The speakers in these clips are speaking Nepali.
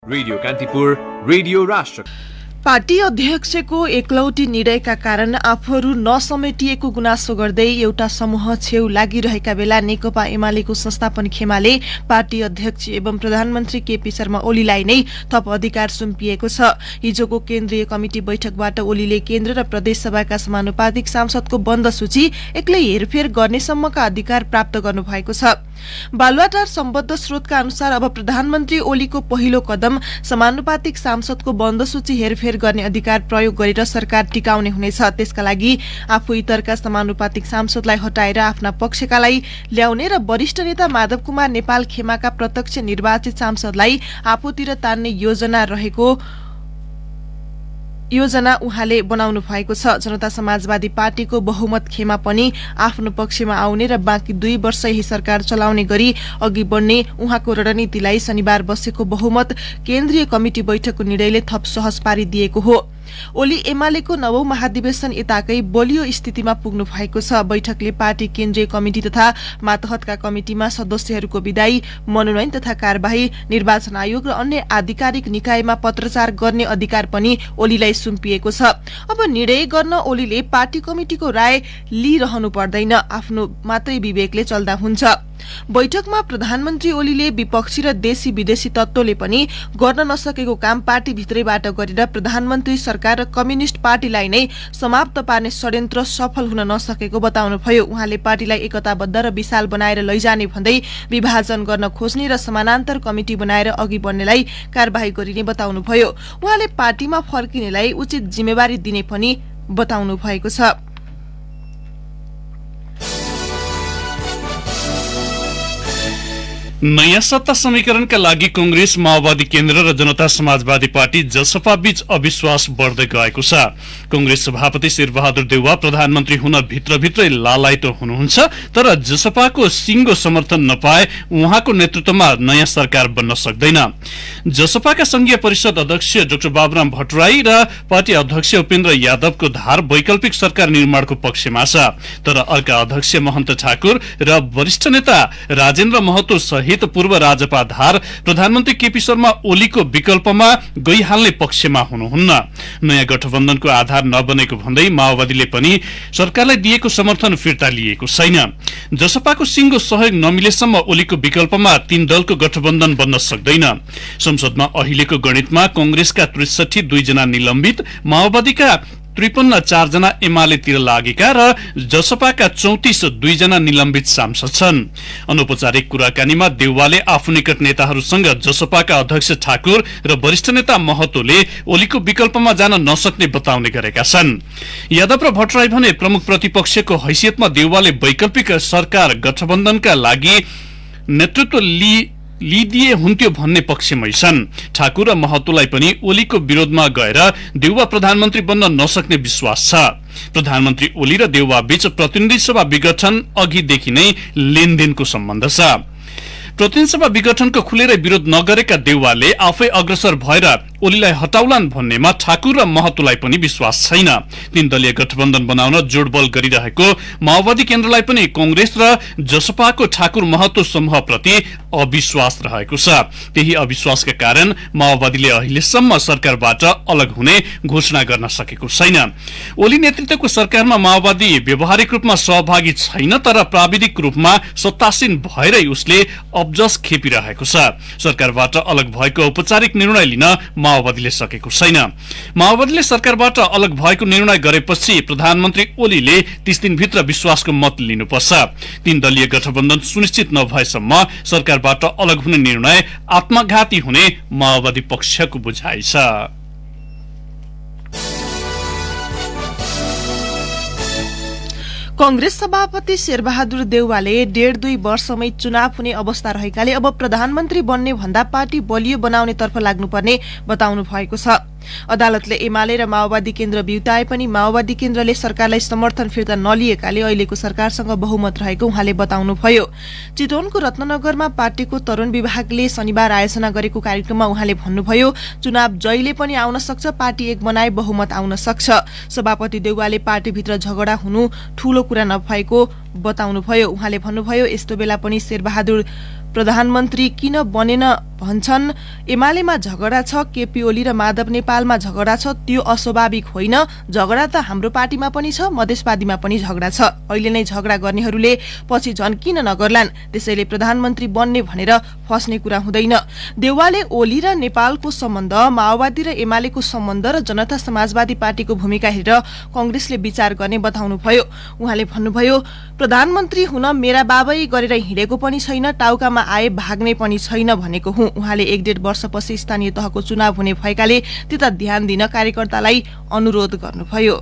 रेडियो कान्तिपुर, रेडियो राष्ट्र। पार्टी अध्यक्षको एकलौटी निर्णयका कारण आफूहरू नसमेटिएको गुनासो गर्दै एउटा समूह छेउ लागिरहेका बेला नेकपा एमालेको संस्थापन खेमाले पार्टी अध्यक्ष एवं प्रधानमन्त्री केपी शर्मा ओलीलाई नै थप अधिकार सुम्पिएको छ। हिजोको केन्द्रीय कमिटी बैठकबाट ओलीले केन्द्र र प्रदेश सभाका समानुपातिक सांसदको बन्द सूची एक्लै हेरफेर गर्नेसम्मका अधिकार प्राप्त गर्नुभएको छ। बालुवाटार सम्बद्ध स्रोतका अनुसार अब प्रधानमन्त्री ओलीको पहिलो कदम समानुपातिक सांसदको बन्द सूची हेरफेर गर्ने अधिकार प्रयोग गरेर सरकार टिकाउने हुनेछ। त्यसका लागि आफू इतरका समानुपातिक सांसदलाई हटाएर आफ्ना पक्षकालाई ल्याउने र वरिष्ठ नेता माधव कुमार नेपाल खेमाका प्रत्यक्ष निर्वाचित सांसदलाई आफूतिर तान्ने योजना उहाँले बनाउनु भएको छ। जनता समाजवादी पार्टीको बहुमत खेमा पनि आफ्नो पक्षमा आउने र बाँकी 2 वर्ष यही सरकार चलाउने गरी अघि बढ्ने उहाँको रणनीतिलाई शनिबार बसेको बहुमत केन्द्रीय कमिटी बैठकको निर्णयले थप सहज पारिदिएको हो। ओली एमालेको नवौं महाधिवेशन यताकै बलियो स्थितिमा पुग्नु भएको छ। बैठकले पार्टी केन्द्रीय कमिटी तथा मातहतका कमिटिमा सदस्यहरूको विदायी, मनोनयन तथा कार्यवाही, निर्वाचन आयोग र अन्य आधिकारिक निकायमा पत्रचार गर्ने अधिकार पनि ओलीलाई सुम्पिएको छ। अब निर्णय गर्न ओलीले पार्टी कमिटिको राय लिइरहनु पर्दैन, आफ्नो मात्रै विवेकले चल्दा हुन्छ। बैठकमा प्रधानमन्त्री ओलीले विपक्षी र देशी विदेशी तत्त्वले पनि गर्न नसकेको काम पार्टी भित्रैबाट गरेर प्रधानमन्त्री सरकार र कम्युनिष्ट पार्टीलाई नै समाप्त पार्ने षड्यन्त्र सफल हुन नसकेको बताउनुभयो। उहाँले पार्टीलाई एकताबद्ध र विशाल बनाएर लैजाने भन्दै विभाजन गर्न खोज्ने र समानान्तर कमिटी बनाएर अघि बढ्नेलाई कार्यवाही गरिने बताउनुभयो। उहाँले पार्टीमा फर्किनेलाई उचित जिम्मेवारी दिने पनि बताउनु भएको छ। नयाँ सत्ता समीकरणका लागि कांग्रेस, माओवादी केन्द्र र जनता समाजवादी पार्टी जसपा बीच अविश्वास बढ्दै गएको छ। कांग्रेस सभापति शेरबहादुर देउवा प्रधानमन्त्री हुन भित्रभित्रै लालायितो हुनुहुन्छ, तर जसपाको सिंगो समर्थन नपाए उहाँको नेतृत्वमा नयाँ सरकार बन्न सक्दैन। जसपाका संघीय परिषद अध्यक्ष डाक्टर बाबुराम भट्टराई र पार्टी अध्यक्ष उपेन्द्र यादवको धार वैकल्पिक सरकार निर्माणको पक्षमा छ, तर अर्का अध्यक्ष महन्त ठाकुर र वरिष्ठ नेता राजेन्द्र महतो सहित पूर्व राजपा धार प्रधानमन्त्री केपी शर्मा ओलीको विकल्पमा गइहाल्ने पक्षमा हुनुहुन्न। नयाँ गठबन्धनको आधार नबनेको भन्दै माओवादीले पनि सरकारलाई दिएको समर्थन फिर्ता लिएको छैन। जसपाको सिंगो सहयोग नमिलेसम्म ओलीको विकल्पमा 3 दलको गठबन्धन बन्न सक्दैन। संसदमा अहिलेको गणितमा कांग्रेसका 63 2 जना निलम्बित, माओवादीका 53 4 जना एमालेतिर लागेका र जसपाका 34 2 जना निलम्बित सांसद छन्। अनौपचारिक कुराकानीमा देउवाले आफू निकट नेताहरूसँग जसपाका अध्यक्ष ठाकुर र वरिष्ठ नेता महतोले ओलीको विकल्पमा जान नसक्ने बताउने गरेका छन्। यादव र भट्टराई भने प्रमुख प्रतिपक्षको हैसियतमा देउवाले वैकल्पिक सरकार गठबन्धनका लागि नेतृत्व लिदिए हुन्थ्यो भन्ने पक्षमै छन्। ठाकुर र महतोलाई पनि ओलीको विरोधमा गएर देउवा प्रधानमन्त्री बन्न नसक्ने विश्वास छ। प्रधानमन्त्री ओली र देउवा बीच प्रतिनिधि सभा विघटन अघिदेखि नै लेनदेनको सम्बन्ध छ। प्रतिनिधि सभा विघटनको खुलेरै विरोध नगरेका देउवाले आफै अग्रसर भएर ओलीलाई हटाउलान् भन्नेमा ठाकुर र महतोलाई पनि विश्वास छैन। 3 दलीय गठबन्धन बनाउन जोडबल गरिरहेको माओवादी केन्द्रलाई पनि कांग्रेस र जसपाको ठाकुर महतो समूहप्रति अविश्वास रहेको छ। त्यही अविश्वासका कारण माओवादीले अहिलेसम्म सरकारबाट अलग हुने घोषणा गर्न सकेको छैन। ओली नेतृत्वको सरकारमा माओवादी व्यावहारिक रूपमा सहभागी छैन, तर प्राविधिक रूपमा सत्तासीन भएरै उसले अब्जस खेपिरहेको छ। सरकारबाट अलग भएको औपचारिक निर्णय लिन माओवादीले सकेको छैन। माओवादीले सरकारबाट अलग भएको निर्णय गरेपछि प्रधानमन्त्री ओलीले 30 दिनभित्र विश्वासको मत लिनुपर्छ। 3 दलीय गठबन्धन सुनिश्चित नभएसम्म सरकारबाट अलग हुने निर्णय आत्मघाती हुने माओवादी पक्षको बुझाइ छ। कांग्रेस सभापति शेरबहादुर देउवाले 1.5-2 वर्षमै चुनाव हुने अवस्था रहेकाले अब प्रधानमन्त्री बन्ने भन्दा पार्टी बलियो बनाउनेतर्फ लाग्नुपर्ने बताउनु भएको छ। अदालतले एमाले र माओवादी केन्द्र बिउताए पनि माओवादी केन्द्रले सरकारलाई समर्थन फिर्ता नलिएकाले अहिलेको सरकारसँग बहुमत रहेको उहाँले बताउनुभयो। चितवनको रत्ननगरमा पार्टीको तरुण विभागले शनिबार आयोजना गरेको कार्यक्रममा उहाँले भन्नुभयो, चुनाव जहिले पनि आउन सक्छ, पार्टी एक बनाए बहुमत आउन सक्छ। सभापति देउवाले पार्टीभित्र झगडा हुनु ठूलो कुरा नभएको बताउनुभयो। उहाँले भन्नुभयो, यस्तो बेला पनि शेरबहादुर प्रधानमन्त्री किन बनेन भन्छन्। एमालेमा झगडा छ, केपी ओली र माधव नेपालमा झगडा छ, त्यो अस्वाभाविक होइन। झगडा त हाम्रो पार्टीमा पनि छ, मधेसवादीमा पनि झगडा छ। अहिले नै झगडा गर्नेहरूले पछि झन् किन नगर्लान्? त्यसैले प्रधानमन्त्री बन्ने भनेर फस्ने कुरा हुँदैन। देउवाले ओली र नेपालको सम्बन्ध, माओवादी र एमालेको सम्बन्ध र जनता समाजवादी पार्टीको भूमिका हेरेर कंग्रेसले विचार गर्ने बताउनुभयो। उहाँले भन्नुभयो, प्रधानमन्त्री हुन मेरा बाबै गरेर हिँडेको पनि छैन, टाउकामा आए भाग्ने पनि छैन भनेको हुँ। उहाँले 1.5 वर्षपछि स्थानीय तहको चुनाव हुने भएकाले त्यता ध्यान दिन कार्यकर्तालाई अनुरोध गर्नुभयो।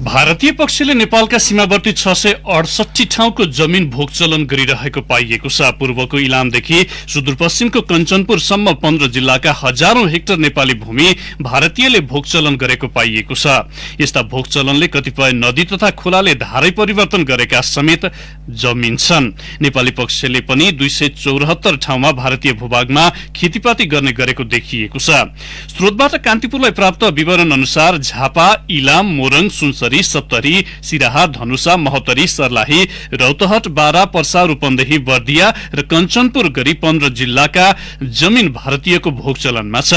भारतीय पक्षले नेपालका सीमावर्ती 668 ठाउँको जमिन भोगचलन गरिरहेको पाइएको छ। पूर्वको इलामदेखि सुदूरपश्चिमको कञ्चनपुरसम्म 15 जिल्लाका हजारौं हेक्टर नेपाली भूमि भारतीयले भोगचलन गरेको पाइएको छ। यस्ता भोगचलनले कतिपय नदी तथा खोलाले धारै परिवर्तन गरेका समेत जमिन छन्। नेपाली पक्षले पनि 274 ठाउँमा भारतीय भूभागमा खेतीपाती गर्ने गरेको देखिएको छ। स्रोतबाट कान्तिपुरलाई प्राप्त विवरण अनुसार झापा, इलाम, मोरङ, सुनसरी, सप्तरी, सिराहा, धनुषा, महोत्तरी, सर्लाही, रौतहट, बारा, पर्सा, रूपन्देही, बर्दिया र कञ्चनपुर गरी 15 जिल्लाका जमिन भारतीयको भोगचलनमा छ।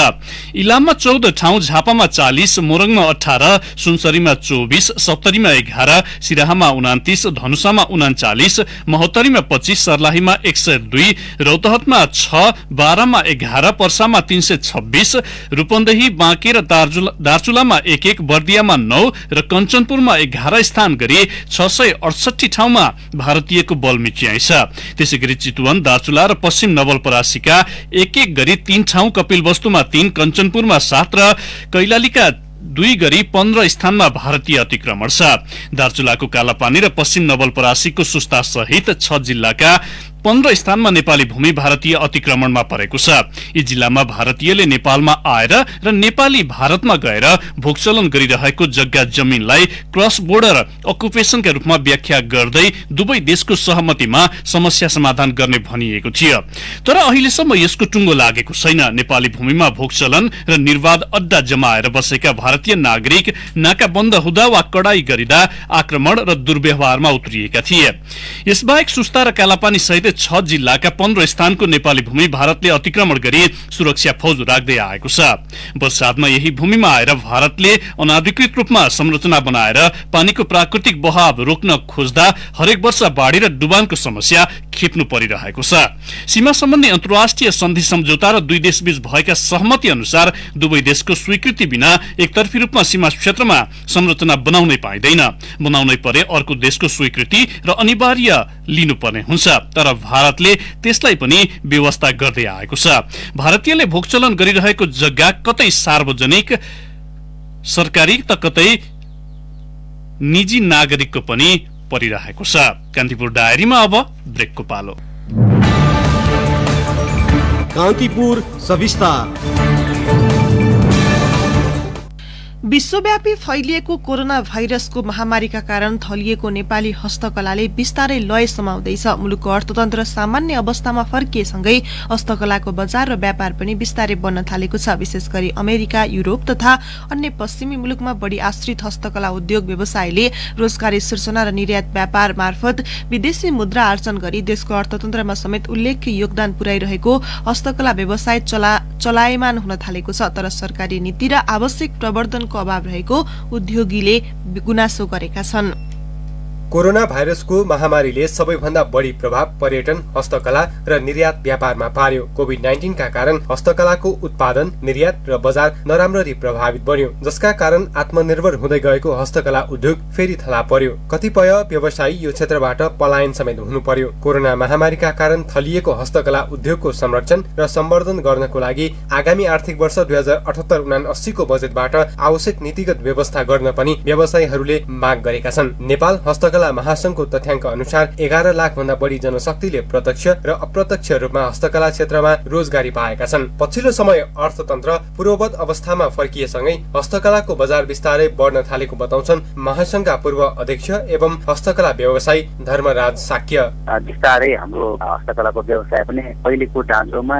इलाममा 14 ठाउँ, झापामा 40, मोरङमा 18, सुनसरीमा 24, सप्तरीमा 11, सिराहामा 29, धनुषामा 39, महोत्तरीमा 25, सर्लाहीमा 102, रौतहटमा 6, बारामा 11, पर्सामा 326, रूपन्देही, बाँके र दार्चुलामा 1-1, बर्दियामा 9 र कञ्चनपुरमा 11 स्थान गरी 668 ठाउँमा भारतीयको बल मिचियाइ छ। त्यसैगरी चितवन, दार्चुला र पश्चिम नवलपरासीका 1-1 गरी 3 ठाउँ, कपिलवस्तुमा 3, कञ्चनपुरमा 7 र कैलालीका 2 गरी 15 स्थानमा भारतीय अतिक्रमण छ। दार्चुलाको कालापानी र पश्चिम नवलपरासीको सुस्ता सहित 6 जिल्लाका 15 स्थानमा नेपाली भूमि भारतीय अतिक्रमणमा परेको छ। यी जिल्लामा भारतीयले नेपालमा आएर र नेपाली भारतमा गएर भोगचलन गरिरहेको जग्गा जमिनलाई क्रस बोर्डर अकुपेशनका रूपमा व्याख्या गर्दै दुवै देशको सहमतिमा समस्या समाधान गर्ने भनिएको थियो। तर अहिलेसम्म यसको टुङ्गो लागेको छैन। नेपाली भूमिमा भोगचलन र निर्वाध अड्डा जमाएर बसेका भारतीय नागरिक नाकाबन्द हुँदा वा कडाई गरिँदा आक्रमण र दुर्व्यवहारमा उत्रिएका थिए। यसबाहेक सुस्ता र कालापानी सहित 6 जिल्लाका 15 स्थानको नेपाली भूमि भारतले अतिक्रमण गरी सुरक्षा फौज राख्दै आएको छ। वर्षातमा यही भूमिमा आएर भारतले अनाधिकृत रूपमा संरचना बनाएर पानीको प्राकृतिक बहाव रोक्न खोज्दा हरेक वर्ष बाढी र डुबानको समस्या खेप्नु परिरहेको छ। सीमा सम्बन्धी अन्तर्राष्ट्रिय सन्धि सम्झौता र दुई देशबीच भएका सहमति अनुसार दुवै देशको स्वीकृति बिना एकतर्फी रूपमा सीमा क्षेत्रमा संरचना बनाउनै पाइँदैन। बनाउनै परे अर्को देशको स्वीकृति र अनिवार्य लिनुपर्ने हुन्छ। तर भारतले त्यसलाई पनि व्यवस्था गर्दै आएको छ। भारतीयले भोगचलन गरिरहेको जग्गा कतै सार्वजनिक सरकारी त कतै निजी नागरिकको पनि परिरहेको छ। कान्तिपुर डायरीमा अब ब्रेकको पालो। कान्तिपुर सविस्तार। विश्वव्यापी फैलिएको कोरोना भाइरसको महामारीका कारण थलिएको नेपाली हस्तकलाले बिस्तारै लय समाउँदैछ। मुलुकको अर्थतन्त्र सामान्य अवस्थामा फर्किएसँगै हस्तकलाको बजार र व्यापार पनि बिस्तारै बन्न थालेको छ। विशेष गरी अमेरिका, युरोप तथा अन्य पश्चिमी मुलुकमा बढी आश्रित हस्तकला उद्योग व्यवसायले रोजगारी सृजना र निर्यात व्यापार मार्फत विदेशी मुद्रा आर्जन गरी देशको अर्थतन्त्रमा समेत उल्लेख्य योगदान पुर्याइरहेको हस्तकला व्यवसाय चलायमान हुन थालेको छ। तर सरकारी नीति र आवश्यक प्रवर्धन अभाव रहेको उद्योगीले गुनासो गरेका छन्। कोरोना भाइरसको महामारीले सबैभन्दा बढी प्रभाव पर्यटन, हस्तकला र निर्यात व्यापारमा पार्यो। कोभिड-19 का कारण हस्तकलाको उत्पादन, निर्यात र बजार नराम्ररी प्रभावित बन्यो, जसका कारण आत्मनिर्भर हुँदै गएको हस्तकला उद्योग फेरि थला पर्यो। कतिपय व्यवसायी यो क्षेत्रबाट पलायन समेत हुनु पर्यो। कोरोना महामारीका कारण थलिएको हस्तकला उद्योगको संरक्षण र सम्वर्धन गर्नको लागि आगामी आर्थिक वर्ष 2078-79 को बजेटबाट आवश्यक नीतिगत व्यवस्था गर्न पनि व्यवसायीहरूले माग गरेका छन्। नेपाल हस्तकला महासंघको तथ्याङ्क अनुसार 11 लाख भन्दा बढी जनशक्तिले प्रत्यक्ष र अप्रत्यक्ष रूपमा हस्तकला क्षेत्रमा रोजगारी पाएका छन्। पछिल्लो समय अर्थतन्त्र पूर्ववत अवस्थामा फर्किएसँगै हस्तकलाको बजार बिस्तारै बढ्न थालेको बताउँछन् महासंघका पूर्व अध्यक्ष एवं हस्तकला व्यवसायी धर्मराज साक्य। बिस्तारै हाम्रो हस्तकलाको व्यवसाय पनि पहिलेको ढाँचोमा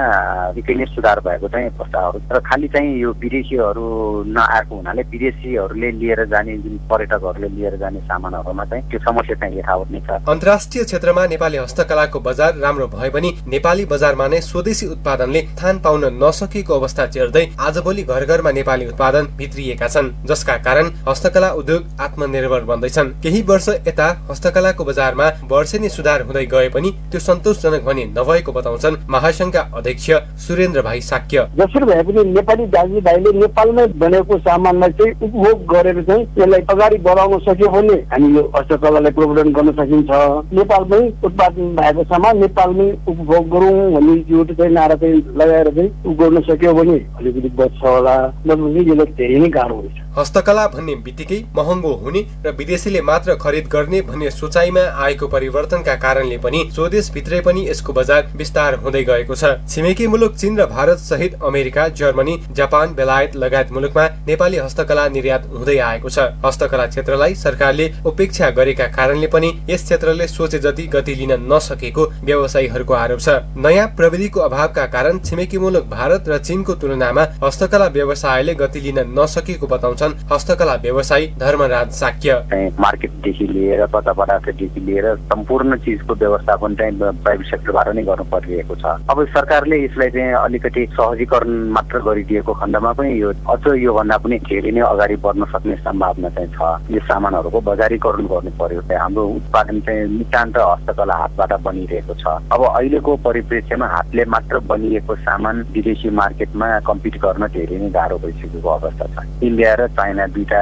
निकै नै सुधार भएको चाहिँ प्रस्तावहरू, तर खाली चाहिँ यो विदेशीहरू नआएको हुनाले विदेशीहरूले लिएर जाने, जुन पर्यटकहरूले लिएर जाने सामानहरूमा चाहिँ त्यो समस्या चाहिँ यथावत नै छ। अन्तर्राष्ट्रिय क्षेत्रमा नेपाली हस्तकलाको बजार राम्रो भए पनि नेपाली बजारमा नै स्वदेशी उत्पादनले स्थान पाउन नसकेको अवस्था चेर्दै आजभोलि घर घरमा नेपाली उत्पादन भित्रिएका छन्, जसका कारण हस्तकला उद्योग आत्मनिर्भर बन्दैछन्। केही वर्ष यता हस्तकलाको बजारमा वर्षेनी सुधार हुँदै गए पनि त्यो सन्तोषजनक भने नभएको बताउँछन् महासंघका अध्यक्ष सुरेन्द्र भाइ साक्य। जसरी भए पनि नेपाली दाजुभाइले नेपालमै बनेको सामानलाई चाहिँ उपभोग गरेर चाहिँ यसलाई अगाडि बढाउन सक्यो भने हामी यो हस्तकलालाई प्रवर्धन गर्न सकिन्छ। नेपालमै उत्पादन भएको सामान नेपालमै उपभोग गरौँ भन्ने एउटा चाहिँ नारा चाहिँ लगाएर चाहिँ गर्न सक्यो भने अलिकति बच्छ होला, नभए यसलाई धेरै नै गाह्रो हुन्छ। हस्तकला भन्ने बित्तिकै महँगो हुने र विदेशीले मात्र खरिद गर्ने भन्ने सोचाइमा आएको परिवर्तनका कारणले पनि स्वदेश भित्रै पनि यसको बजार विस्तार हुँदै गएको छ। छिमेकी मुलुक चीन र भारत सहित अमेरिका, जर्मनी, जापान, बेलायत लगायत मुलुकमा नेपाली हस्तकला निर्यात हुँदै आएको छ। हस्तकला क्षेत्रलाई सरकारले उपेक्षा गरेका कारणले पनि यस क्षेत्रले सोचे जति गति लिन नसकेको व्यवसायीहरूको आरोप छ। नयाँ प्रविधिको अभावका कारण छिमेकी मुलुक भारत र चीनको तुलनामा हस्तकला व्यवसायले गति लिन नसकेको बताउँछन् हस्तकला व्यवसायी धर्मराज साक्य। मार्केटदेखि लिएर पत्ता-परादेखि लिएर सम्पूर्ण चिजको व्यवस्थापन चाहिँ प्राइभेट सेक्टरबाट नै गर्नु परिरहेको छ। अब सरकारले यसलाई चाहिँ अलिकति सहजीकरण मात्र गरिदिएको खण्डमा पनि यो अझ योभन्दा पनि धेरै नै अगाडि बढ्न सक्ने सम्भावना चाहिँ छ। यो सामानहरूको बजारीकरण गर्नु पर्यो। हाम्रो उत्पादन चाहिँ नितान्त हस्तकला हातबाट बनिरहेको छ। अब अहिलेको परिप्रेक्ष्यमा हातले मात्र बनिएको सामान विदेशी मार्केटमा कम्पिट गर्न धेरै नै गाह्रो भइसकेको अवस्था छ। इन्डिया र चाइना दुईटा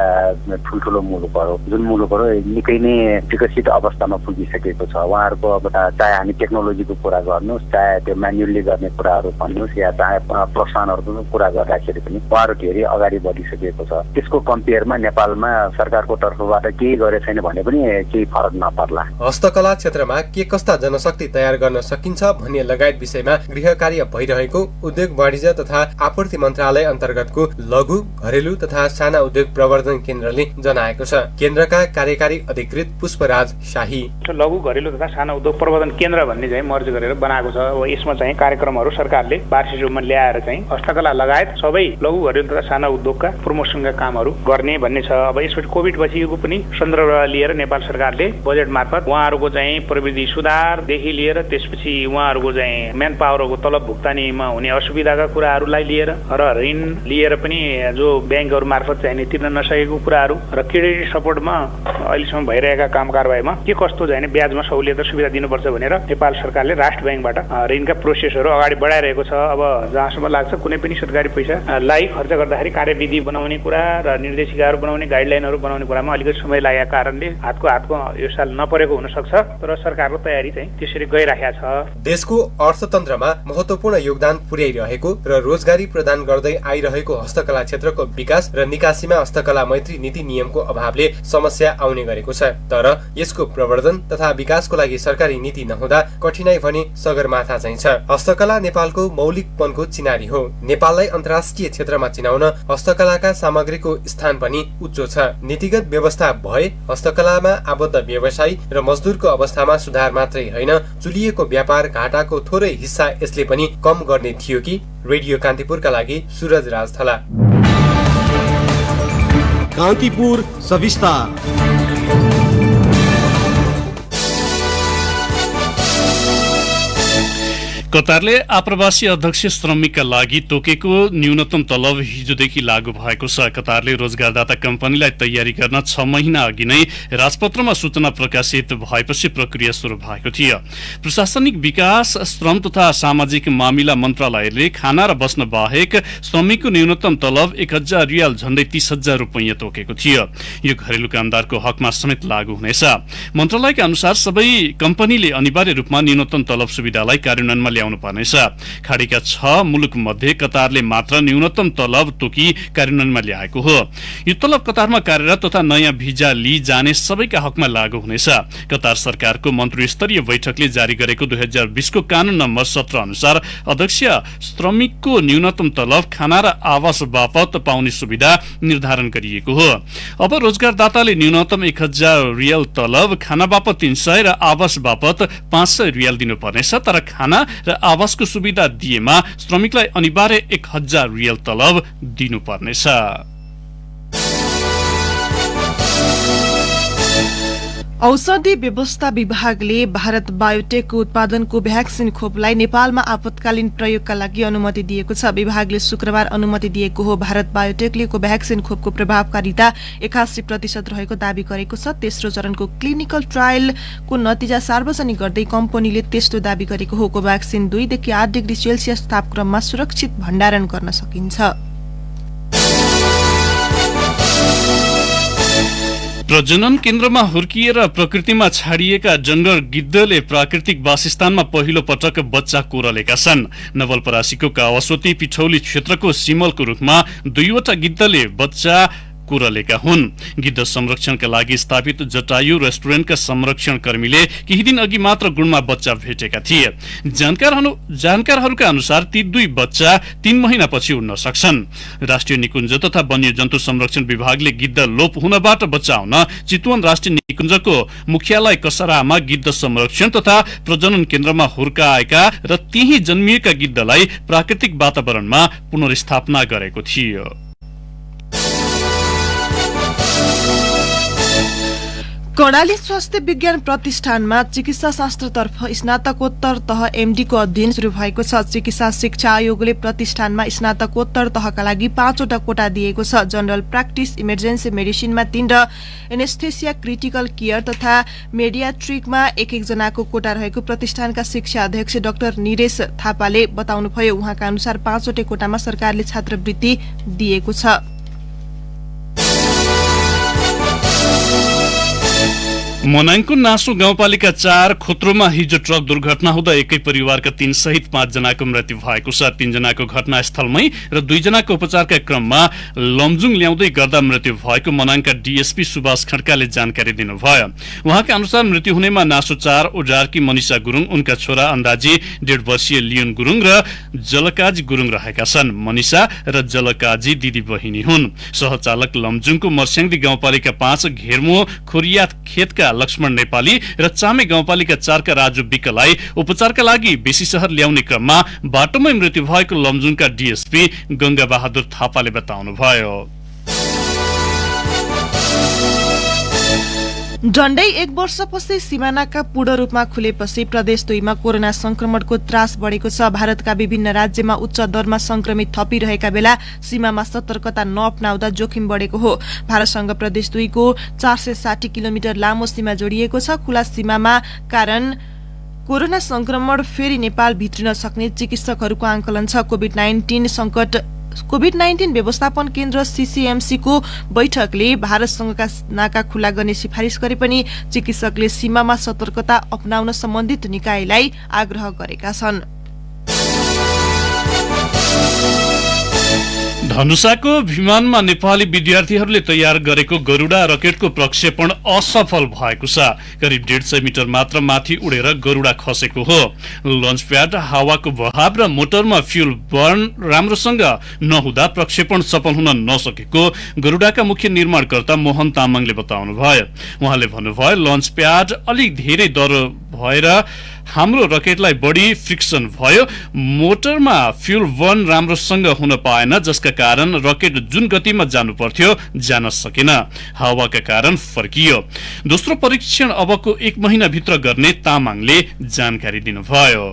ठुल्ठुलो मुलुकहरू, जुन मुलुकहरू निकै नै विकसित अवस्थामा पुगिसकेको छ। उहाँहरूको अब चाहे हामी टेक्नोलोजीको कुरा गर्नुहोस्, चाहे त्यो म्यानुअली गर्ने कुराहरू भन्नुहोस्, या चाहे प्रोत्साहनहरूको कुरा गर्दाखेरि पनि उहाँहरू धेरै अगाडि बढिसकेको छ। त्यसको कम्पेयरमा नेपालमा सरकारको तर्फबाट केही गरेको छैन भने पनि केही फरक नपर्ला। हस्तकला क्षेत्रमा के कस्ता जनशक्ति तयार गर्न सकिन्छ भन्ने लगायत विषयमा गृह कार्य भइरहेको उद्योग वाणिज्य तथा आपूर्ति मन्त्रालय अन्तर्गतको लघु, घरेलु तथा साना उद्योग प्रवर्धन केन्द्रले जनाएको छ। केन्द्रका कार्यकारी अधिकृत पुष्पराज शाही। लघु, घरेलु तथा साना उद्योग प्रवर्धन केन्द्र भन्ने चाहिँ मर्ज गरेर बनाएको छ। अब यसमा चाहिँ कार्यक्रमहरू सरकारले वार्षिक रूपमा ल्याएर चाहिँ हस्तकला लगायत सबै लघु, घरेलु तथा साना उद्योगका प्रमोसनका कामहरू गर्ने भन्ने छ। अब यसपछि कोभिड पछिको पनि सन्दर्भ लिएर नेपाल सरकारले बजेट मार्फत उहाँहरूको चाहिँ प्रविधि सुधारदेखि लिएर त्यसपछि उहाँहरूको चाहिँ म्यान पावरको तलब भुक्तानीमा हुने असुविधाका कुराहरूलाई लिएर र ऋण लिएर पनि जो ब्याङ्कहरू मार्फत चाहिँ तिर्न नसकेको कुराहरू र क्रेडिट सपोर्टमा अहिलेसम्म भइरहेका काम कारबाहीमा के कस्तो चाहिँ ब्याजमा सहुलियत र सुविधा दिनुपर्छ भनेर नेपाल सरकारले राष्ट्र ब्याङ्कबाट ऋणका प्रोसेसहरू अगाडि बढाइरहेको छ। अब जहाँसम्म लाग्छ कुनै पनि सरकारी पैसालाई खर्च गर्दाखेरि कार्यविधि बनाउने कुरा र निर्देशिकाहरू बनाउने, गाइडलाइनहरू बनाउने कुरामा अलिकति समय लागेका कारणले हातको यो साल नपरेको हुन सक्छ, तर सरकारको तयारी चाहिँ त्यसरी गइरहेको छ। देशको अर्थतन्त्रमा महत्त्वपूर्ण योगदान पुर्याइरहेको र रोजगारी प्रदान गर्दै आइरहेको हस्तकला क्षेत्रको विकास र निकासीमा हस्तकला मैत्री नीति नियमको अभावले समस्या आउने गरेको छ। तर यसको प्रवर्धन तथा विकासको लागि सरकारी नीति नहुँदा कठिनाई भने सगरमाथा चाहिँ छ। हस्तकला नेपालको मौलिकपनको चिनारी हो। नेपाललाई अन्तर्राष्ट्रिय क्षेत्रमा चिनाउन हस्तकलाका सामग्रीको स्थान पनि उच्च छ। नीतिगत व्यवस्था भए हस्तकलामा आबद्ध व्यवसायी र मजदुरको अवस्थामा सुधार मात्रै होइन, चुलिएको व्यापार घाटाको थोरै हिस्सा यसले पनि कम गर्ने थियो कि। रेडियो कान्तिपुरका लागि सूरज राज थला। कान्तिपुर सविस्तार। कतारले आप्रवासी अध्यक्ष श्रमिकका लागि तोकेको न्यूनतम तलब हिजोदेखि लागू भएको छ। कतारले रोजगारदाता कम्पनीलाई तयारी गर्न 6 महिना अघि नै राजपत्रमा सूचना प्रकाशित भएपछि प्रक्रिया सुरु भएको थियो। प्रशासनिक विकास, श्रम तथा सामाजिक मामिला मन्त्रालयले खाना र बस्न बाहेक श्रमिकको न्यूनतम तलब 1000 रियाल झण्डै 30,000 रुपैयाँ तोकेको थियो। यो घरेलु कामदारको हकमा समेत लागू हुनेछ। मन्त्रालयका अनुसार सबै कम्पनीले अनिवार्य रूपमा न्यूनतम तलब सुविधालाई कार्यान्वयनमा ल्याउनु पर्नेछ। खाडीका 6 मुलुक मध्ये कतारले मात्र न्यूनतम तलब तोकी कार्यान्वयनमा ल्याएको हो। यो तलब कतारमा कार्यरत तथा नयाँ भिजा लिई जाने सबैका हकमा लागू हुनेछ। कतार सरकारको मन्त्री स्तरीय बैठकले जारी गरेको 2020 को कानून नम्बर 17 अनुसार अध्यक्ष श्रमिकको न्यूनतम तलब खाना र आवास बापत पाउने सुविधा निर्धारण गरिएको हो। अब रोजगारदाताले न्यूनतम 1000 रियाल तलब, खाना बापत 300 र आवास बापत 500 रियाल दिनुपर्नेछ। तर खाना र आवासको सुविधा दिएमा श्रमिकलाई अनिवार्य 1000 रियाल तलब दिनुपर्नेछ। औषधि व्यवस्था विभागले भारत बायोटेकको उत्पादनको भ्याक्सिन खोपलाई नेपालमा आपतकालीन प्रयोगका लागि अनुमति दिएको छ। विभागले शुक्रबार अनुमति दिएको हो। भारत बायोटेकले भ्याक्सिन खोपको प्रभावकारिता 81% रहेको दावी गरेको छ। तेस्रो चरणको क्लिनिकल ट्रायलको नतिजा सार्वजनिक गर्दै कम्पनीले त्यस्तो दावी गरेको हो। कोभ्याक्सिन 2 देखि 8 डिग्री सेल्सियस तापक्रममा सुरक्षित भण्डारण गर्न सकिन्छ। प्रजनन केन्द्रमा हुर्किएर प्रकृतिमा छाडिएका जंगल गिद्धले प्राकृतिक वासस्थानमा पहिलो पटक बच्चा कोरलेका छन्। नवलपरासीको कावासोती पिठौली क्षेत्रको सिमलको रूखमा 2वटा गिद्धले बच्चा कोरलेका हुन्। गिद्ध संरक्षणका लागि स्थापित जटायु रेस्टुरेन्टका संरक्षण कर्मीले केही दिन अघि मात्र गुणमा बच्चा भेटेका थिए। जानकारहरूका अनुसार ती 2 बच्चा 3 महिनापछि उड्न सक्छन्। राष्ट्रिय निकुञ्ज तथा वन्यजन्तु संरक्षण विभागले गिद्ध लोप हुनबाट बचाउन चितवन राष्ट्रिय निकुञ्जको मुख्यालय कसरामा गिद्ध संरक्षण तथा प्रजनन केन्द्रमा हुर्काएका र त्यही जन्मिएका गिद्धलाई प्राकृतिक वातावरणमा पुनर्स्थापना गरेको थियो। कर्णाली स्वास्थ्य विज्ञान प्रतिष्ठानमा चिकित्सा शास्त्रतर्फ स्नातकोत्तर तह एमडीको अध्ययन शुरू भएको छ। चिकित्सा शिक्षा आयोगले प्रतिष्ठानमा स्नातकोत्तर तहका लागि 5वटा कोटा दिएको छ। जनरल प्र्याक्टिस, इमर्जेन्सी मेडिसिनमा 3 र एनेस्थेसिया क्रिटिकल केयर तथा मेडियाट्रिकमा 1-1 जनाको कोटा रहेको प्रतिष्ठानका शिक्षा अध्यक्ष डाक्टर निरेश थापाले बताउनुभयो। उहाँका अनुसार 5वटै कोटामा सरकारले छात्रवृत्ति दिएको छ। मनाङको नासो गाउँपालिका 4 खोत्रोमा हिजो ट्रक दुर्घटना हुँदा एकै परिवारका 3 सहित 5 जनाको मृत्यु भएको छ। 3 जनाको घटनास्थलमै र 2 जनाको उपचारका क्रममा लमजुङ ल्याउँदै गर्दा मृत्यु भएको मनाङका डीएसपी सुभाष खड्काले जानकारी दिनुभयो। उहाँका अनुसार मृत्यु हुनेमा नासो 4 ओजारकी मनिषा गुरुङ, उनका छोरा अन्दाजी 1.5 वर्षीय लियोन गुरुङ र जलकाजी गुरुङ रहेका छन्। मनिषा र जलकाजी दिदी बहिनी हुन्। सहचालक लमजुङको मर्स्याङदी गाउँपालिका 5 घेरमो खोरिया खेतका लक्ष्मण नेपाली र चामे गाउँपालिका 4 का राजु विकलाई उपचारका लागि बेसी शहर ल्याउने क्रममा बाटोमै मृत्यु भएको लमजुङका डीएसपी गंगा बहादुर थापाले बताउनुभयो। झण्डै 1 वर्षपछि सीमानाका पूर्ण रूपमा खुलेपछि प्रदेश 2 मा कोरोना संक्रमणको त्रास बढेको छ। भारतका विभिन्न राज्यमा उच्च दरमा संक्रमित थपिरहेका बेला सीमामा सतर्कता नअपनाउँदा जोखिम बढेको हो। भारतसँग प्रदेश 2 को 460 किलोमिटर लामो सीमा जोडिएको छ। खुला सीमामा कारण कोरोना संक्रमण फेरि नेपाल भित्रिन सक्ने चिकित्सकहरूको आंकलन छ। कोभिड-19 व्यवस्थापन केन्द्र सीसीएमसी को बैठकले भारतसँगका नाका खुला गर्ने सिफारिस गरे पनि चिकित्सकले सीमामा सतर्कता अपनाउन सम्बन्धित निकायलाई आग्रह गरेका छन्। धनुषाको विमानमा नेपाली विद्यार्थीहरूले तयार गरेको गरुडा रकेटको प्रक्षेपण असफल भएको छ। करिब 150 मिटर मात्र माथि उडेर गरुडा खसेको हो। लन्च प्याड, हावाको बहाव र मोटरमा फ्यूल बर्न राम्रोसँग नहुँदा प्रक्षेपण सफल हुन नसकेको गरुडाका मुख्य निर्माणकर्ता मोहन तामाङले बताउनुभयो। उहाँले भन्नुभयो, लन्च प्याड अलिक धेरै दरो भएर हाम्रो रकेटलाई बढी फ्रिक्सन भयो। मोटरमा फ्यूल बर्न राम्रोसँग हुन पाएन, जसका कारण रकेट जुन गतिमा जानु पर्थ्यो जान सकेन। हावाका कारण फर्कियो। दोस्रो परीक्षण अबको 1 महिनाभित्र गर्ने तामाङले जानकारी दिनुभयो।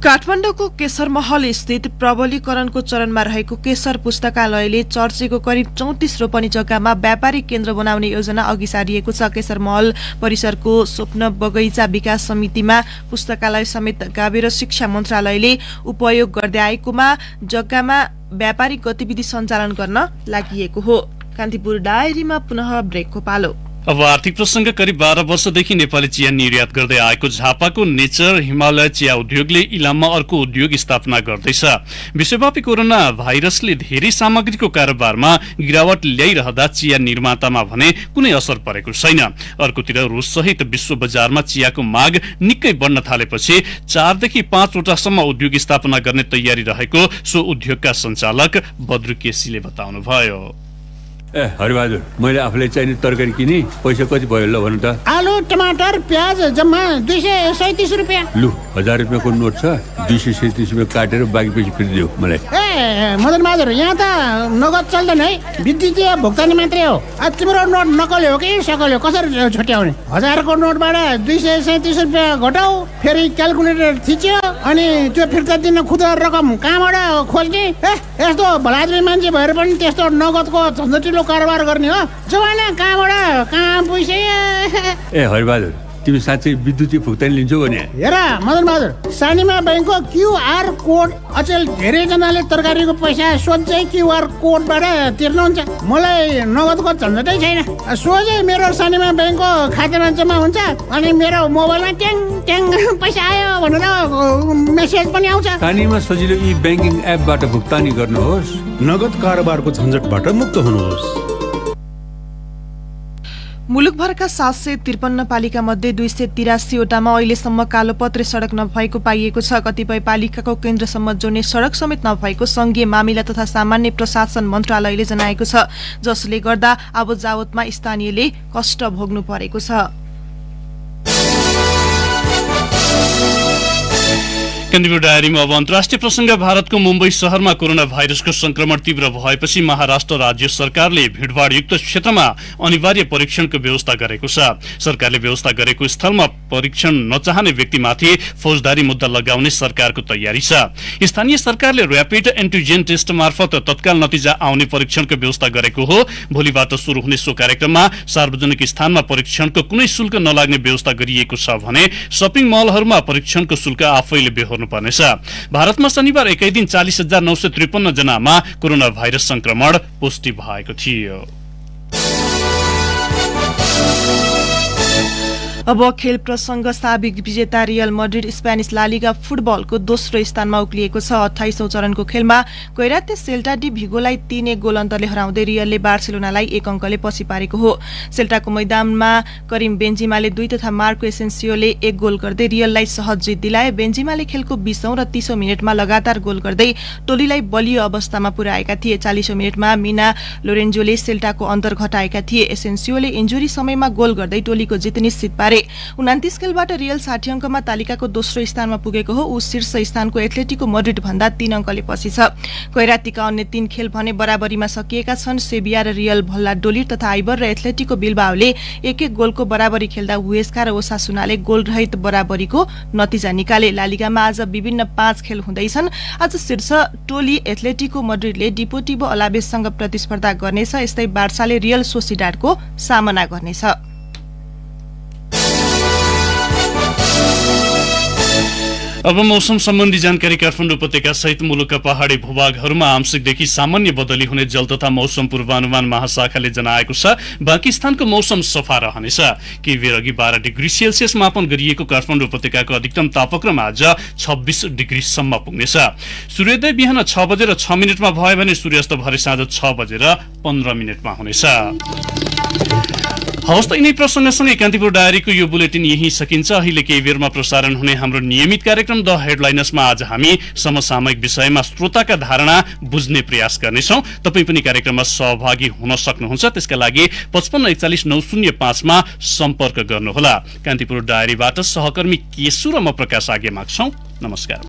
काठमाडौँको केशर महल स्थित प्रबलीकरणको चरणमा रहेको केशर पुस्तकालयले चर्चेको करिब 34 रोपनी जग्गामा व्यापारिक केन्द्र बनाउने योजना अघि सारिएको छ। केशर महल परिसरको स्वप्न बगैँचा विकास समितिमा पुस्तकालय समेत गाभेर शिक्षा मन्त्रालयले उपयोग गर्दै आएकोमा जग्गामा व्यापारिक गतिविधि सञ्चालन गर्न लागि हो। कान्तिपुर डायरीमा पुनः ब्रेकको पालो। अब आर्थिक प्रसंग। करिब 12 वर्षदेखि नेपाली चिया निर्यात गर्दै आएको झापाको नेचर हिमालय चिया उद्योगले इलाममा अर्को उद्योग स्थापना गर्दैछ। विश्वव्यापी कोरोना भाइरसले धेरै सामग्रीको कारोबारमा गिरावट ल्याइरहँदा चिया निर्मातामा भने कुनै असर परेको छैन। अर्कोतिर रुस सहित विश्व बजारमा चियाको माग निकै बढ्न थालेपछि 4 देखि 5 वटासम्म उद्योग स्थापना गर्ने तयारी रहेको सो उद्योगका सञ्चालक बद्रु केसीले बताउनुभयो। ए हरिबहादुर, मैले आफूलाई चाहिने तरकारी किने, पैसा कति भयो ल भन्नु त? आलु टमाटर प्याज जम्मा 237 रुपियाँ। लु 1000 रुपियाँको नोट छ, 237 रुपियाँ काटेर बाँकी पैसा फेरि देऊ मलाई। ए मदन बहादुर, यहाँ त नगद चल्दैन है, विद्युतीय भुक्तानी मात्रै हो। तिम्रो नोट नकली हो कि सकली हो, कसरी छुट्याउने? 1000 को नोटबाट 237 रुपियाँ घटाऊ, फेरि क्यालकुलेटर थिच्यो, अनि त्यो फिर्ता दिन खुद्रा रकम कहाँबाट खोज्ने? यस्तो भलाद्री मान्छे भएर पनि त्यस्तो नगदको झन्झटिलो कारोबार गर्ने हो? जमाना कहाँबाट कहाँ पुग्छ? ए हरिबहादुर, तिमी साँच्चै विद्युतीय भुक्तानी लिन्छौ भने? हेर मदन बहादुर, सानीमा बैंकको क्यूआर कोड अचेल धेरै जनाले तरकारीको पैसा सोझै क्यूआर कोडबाट तिर्नुहुन्छ। मलाई नगदको झन्झटै छैन, सोझै मेरो सानीमा बैंकको खातामा जम्मा हुन्छ, अनि मेरो मोबाइलमा ट्याङ ट्याङ पैसा आयो भनेर मेसेज पनि आउँछ। सानीमा सजिलो ई ब्याङ्किङ एपबाट भुक्तानी गर्नुहोस्, नगद कारोबारको झन्झटबाट मुक्त हुनुहोस्। मुलुकभरका 753 पालिका मध्ये 283 वटामा अहिलेसम्म कालोपत्रे सड़क नभएको पाइएको छ। कतिपय पालिकाको केन्द्रसम्म जोड्ने सड़क समेत नभएको संघीय मामिला तथा सामान्य प्रशासन मन्त्रालयले जनाएको छ, जसले गर्दा आवत जावतमा स्थानीयले कष्ट भोग्नु परेको छ। केन्द्रीय डायरीमा अब अन्तर्राष्ट्रिय प्रसंग। भारतको मुम्बई शहरमा कोरोना भाइरसको संक्रमण तीव्र भएपछि महाराष्ट्र राज्य सरकारले भीड़भाड़युक्त क्षेत्रमा अनिवार्य परीक्षणको व्यवस्था गरेको छ। सरकारले व्यवस्था गरेको स्थलमा परीक्षण नचाहने व्यक्तिमाथि फौजदारी मुद्दा लगाउने सरकारको तयारी छ। स्थानीय सरकारले र्यापिड एन्टिजेन टेस्ट मार्फत तत्काल नतिजा आउने परीक्षणको व्यवस्था गरेको हो। भोलिबाट शुरू हुने सो कार्यक्रममा सार्वजनिक स्थानमा परीक्षणको कुनै शुल्क नलाग्ने व्यवस्था गरिएको छ भने शपिङ मलहरूमा परीक्षणको शुल्क आफैले बेहोर्नु पर्नेछ। भारतमा शनिबार एकै दिन 40,953 जनामा कोरोना भाइरस संक्रमण पुष्टि भएको थियो। अब खेल प्रसंग। साबिक विजेता रियल मड्रिड स्पेनिश लालिगा फुटबलको दोस्रो स्थानमा उक्लिएको छ। 28औं चरणको खेलमा कैराते सेल्टा डी भिगोलाई 3-1 गोल अन्तरले हराउँदै रियलले बार्सिलोनालाई 1 अंकले पछि पारेको हो। सेल्टाको मैदानमा करिम बेन्जिमाले 2 तथा मार्को एसेन्सियोले 1 गोल गर्दै रियललाई सहज जित दिलाए। बेन्जिमाले खेलको 20औं र 30औं मिनेटमा लगातार गोल गर्दै टोलीलाई बलियो अवस्थामा पुर्याएका थिए। 40औं मिनेटमा मिना लोरेन्जोले सेल्टाको अन्तर घटाएका थिए। एसेन्सियोले इन्जुरी समयमा गोल गर्दै टोलीको जित निश्चित पारे। 29 खेलबाट रियल 60 अंकमा तालिकाको दोस्रो स्थानमा पुगेको हो। ऊ शीर्ष स्थानको एथलेटिको मड्रिड भन्दा 3 अंकले पछि छ। कैरातीका अन्य 3 खेल भने बराबरीमा सकिएका छन्। सेभिया र रियल भल्लाडोलिड तथा आइबर र एथलेटिको बिल्बाओले 1-1 गोलको बराबरी खेल्दा हुएस्का र ओसासुनाले गोलरहित बराबरीको नतिजा निकाले। लालिगामा आज विभिन्न 5 खेल हुँदैछन्। आज शीर्ष टोली एथलेटिको मड्रिडले डिपोर्टिभो अलावेससँग प्रतिस्पर्धा गर्नेछ। यस्तै बार्साले रियल सोसिडाडको सामना गर्नेछ। अब मौसम सम्बन्धी जानकारी। काठमाडौँ उपत्यका सहित मुलुकका पहाड़ी भूभागहरूमा आंशिकदेखि सामान्य बदली हुने जल तथा मौसम पूर्वानुमान महाशाखाले जनाएको छ। बाँकी स्थानको मौसम सफा रहनेछ। केही बेर अघि 12 डिग्री सेल्सियस मापन गरिएको काठमाडौँ उपत्यकाको अधिकतम तापक्रम आज 26 डिग्रीसम्म पुग्नेछ। सूर्योदय बिहान 6 बजेर 6 मिनटमा भयो भने सूर्यास्त भरे साँझ 6 बजेर 15 मिनटमा हुनेछ। हवस् त, यिनै प्रसंगसँगै कान्तिपुर डायरीको यो बुलेटिन यही सकिन्छ। अहिले केही बेरमा प्रसारण हुने हाम्रो नियमित कार्यक्रम द हेडलाइनर्समा आज हामी समसामयिक विषयमा श्रोताका धारणा बुझ्ने प्रयास गर्नेछौं। तपाई पनि कार्यक्रममा सहभागी हुन सक्नुहुन्छ। त्यसका लागि 55 41 905 मा सम्पर्क गर्नुहोला। कान्तिपुर डायरीबाट सहकर्मी केशु र म प्रकाश आगे माग्छौं। नमस्कार।